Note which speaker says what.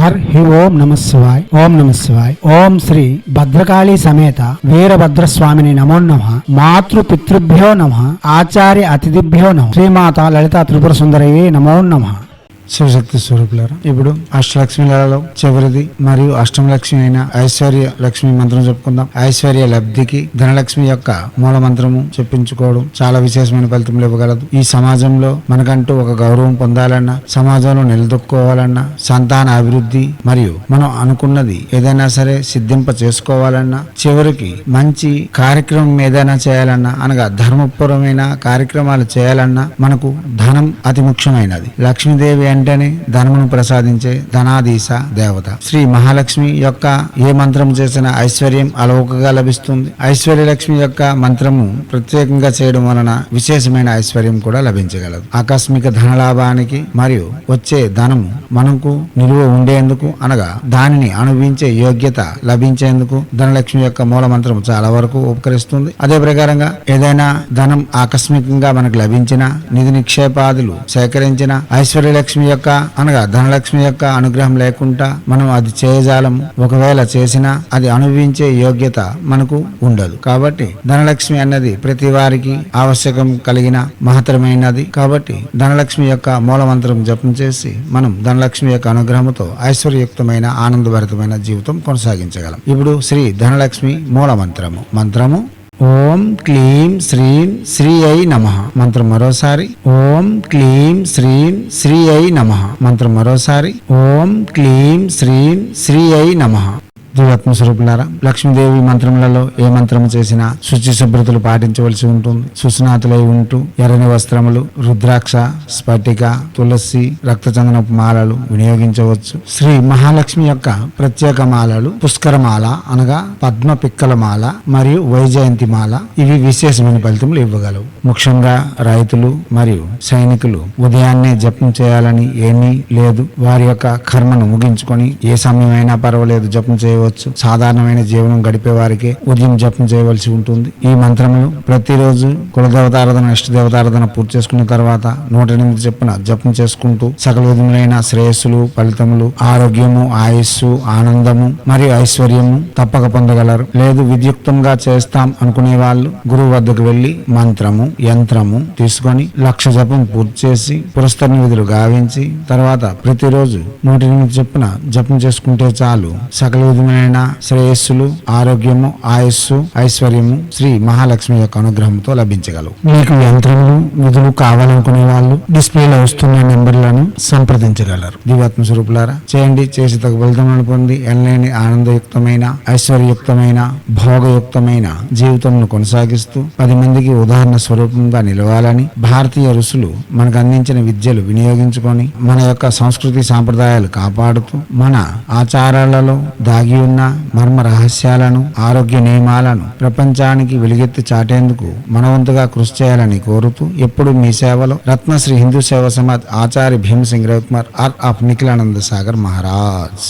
Speaker 1: హి ఓం నమ శివాయ్. ఓం నమ శివాయ్. ఓం శ్రీ భద్రకాళీ సమేత వీరభద్రస్వామిని నమో నమః. మాతృ పితృభ్యో నమః. ఆచార్య అతిథిభ్యో నమః. శ్రీమాత లలితా త్రిపుర సుందరయే నమో నమః. శివశక్తి స్వరూపులారా, ఇప్పుడు అష్టలక్ష్మిలలో చివరిది మరియు అష్టమలక్ష్మి అయిన ఐశ్వర్య లక్ష్మి మంత్రం చెప్పుకుందాం. ఐశ్వర్య లబ్ధికి ధనలక్ష్మి యొక్క మూల మంత్రము చెప్పించుకోవడం చాలా విశేషమైన ఫలితములు ఇవ్వగలదు. ఈ సమాజంలో మనకంటూ ఒక గౌరవం పొందాలన్నా, సమాజంలో నిలదొక్కుకోవాలన్నా, సంతాన అభివృద్ధి మరియు మనం అనుకున్నది ఏదైనా సరే సిద్ధింప చేసుకోవాలన్నా, చివరికి మంచి కార్యక్రమం ఏదైనా చేయాలన్నా, అనగా ధర్మపరమైన కార్యక్రమాలు చేయాలన్నా మనకు ధనం అతి ముఖ్యమైనది. లక్ష్మీదేవి వెంటనే ధనమును ప్రసాదించే ధనాధీశ దేవత. శ్రీ మహాలక్ష్మి యొక్క ఏ మంత్రం చేసిన ఐశ్వర్యం అలౌకగా లభిస్తుంది. ఐశ్వర్య లక్ష్మి యొక్క మంత్రము ప్రత్యేకంగా చేయడం వలన విశేషమైన ఐశ్వర్యం కూడా లభించగలదు. ఆకస్మిక ధనలాభానికి మరియు వచ్చే ధనము మనకు నిలువ ఉండేందుకు, అనగా దానిని అనుభవించే యోగ్యత లభించేందుకు ధనలక్ష్మి యొక్క మూల మంత్రం చాలా వరకు ఉపకరిస్తుంది. అదే ప్రకారంగా ఏదైనా ధనం ఆకస్మికంగా మనకు లభించిన, నిధి నిక్షేపాదులు సేకరించిన, ఐశ్వర్య లక్ష్మి యొక్క అనగా ధనలక్ష్మి యొక్క అనుగ్రహం లేకుండా మనం అది చేయజాలము. ఒకవేళ చేసినా అది అనుభవించే యోగ్యత మనకు ఉండదు. కాబట్టి ధనలక్ష్మి అన్నది ప్రతి వారికి ఆవశ్యకం కలిగిన మహత్తరమైనది. కాబట్టి ధనలక్ష్మి యొక్క మూల మంత్రం జపం చేసి మనం ధనలక్ష్మి యొక్క అనుగ్రహంతో ఐశ్వర్యయుక్తమైన ఆనందభరితమైన జీవితం కొనసాగించగలం. ఇప్పుడు శ్రీ ధనలక్ష్మి మూల మంత్రము ఓం క్లీం శ్రీం శ్రీ అయి నమః. మంత్రం మరోసారి ఓం క్లీం శ్రీం శ్రీ అయి నమః. మంత్రం మరోసారి ఓం క్లీం శ్రీం శ్రీ అయి నమః. దివ్యాత్మ స్వరూపులారా, లక్ష్మీదేవి మంత్రములలో ఏ మంత్రము చేసినా శుచి శుభ్రతలు పాటించవలసి ఉంటుంది. సుస్నాతులై ఉంటూ ఎర్రని వస్త్రములు, రుద్రాక్ష, స్ఫటిక, తులసి, రక్తచందనపు మాలలు వినియోగించవచ్చు. శ్రీ మహాలక్ష్మి యొక్క ప్రత్యేక మాలలు పుష్కరమాల, అనగా పద్మ పిక్కల మాల మరియు వైజయంతి మాల. ఇవి విశేషమైన ఫలితములు ఇవ్వగలవు. ముఖ్యంగా రైతులు మరియు సైనికులు ఉదయాన్నే జపం చేయాలని ఏమీ లేదు. వారి యొక్క కర్మను ముగించుకొని ఏ సమయమైనా పర్వాలేదు జపం చేయవచ్చు. సాధారణమైన జీవనం గడిపే వారికి ఉదయం జపం చేయవలసి ఉంటుంది. ఈ మంత్రములు ప్రతిరోజు కులదేవతారాధన, ఇష్టదేవతారాధన పూర్తి చేసుకున్న తర్వాత 108 చెప్పున జపం చేసుకుంటూ సకల విధములైన శ్రేయస్సులు, ఫలితములు, ఆరోగ్యము, ఆయుస్సు, ఆనందము మరియు ఐశ్వర్యము తప్పక పొందగలరు. లేదు విద్యుక్తంగా చేస్తాం అనుకునే వాళ్ళు గురువు వద్దకు వెళ్లి మంత్రము, యంత్రము తీసుకొని 1,00,000 జపం పూర్తి చేసి పురస్కరణ విధులు గావించి తర్వాత ప్రతిరోజు 108 చెప్పున జపం చేసుకుంటే చాలు సకల విధమైన శ్రేయస్సులు, ఆరోగ్యము, ఆయుస్సు, ఐశ్వర్యము శ్రీ మహాలక్ష్మి యొక్క అనుగ్రహంతో లభించగలవు. మీకు యంత్రములు, విధులు కావాలనుకునే వాళ్ళు డిస్ప్లేలో వస్తున్న నెంబర్లను సంప్రదించగలరు. దివ్యాత్మ స్వరూపులారా, చేయండి, చేసి తగు ఫలితములను పొంది ఎనలేని ఆనందయుక్తమైన, ఐశ్వర్యయుక్తమైన, భోగయుక్తమైన జీవితంను కొనసాగిస్తూ 10 మందికి ఉదాహరణ స్వరూపంగా నిలవాలని భారతీయ ఋషులు మనకు అందించిన విద్యలు వినియోగించుకొని మన యొక్క సంస్కృతి సాంప్రదాయాలు కాపాడుతూ మన ఆచారాలలో దాగి ఉన్న మర్మ రహస్యాలను, ఆరోగ్య నియమాలను ప్రపంచానికి వెలుగెత్తి చాటేందుకు మనవంతుగా కృషి చేయాలని కోరుతూ ఎప్పుడు మీ సేవలో రత్నశ్రీ హిందూ సేవా సమాజ్ ఆచార్య భీమసింగ్ రవికుమార్ ఆఫ్ నిఖిలానంద సాగర్ మహారాజ్.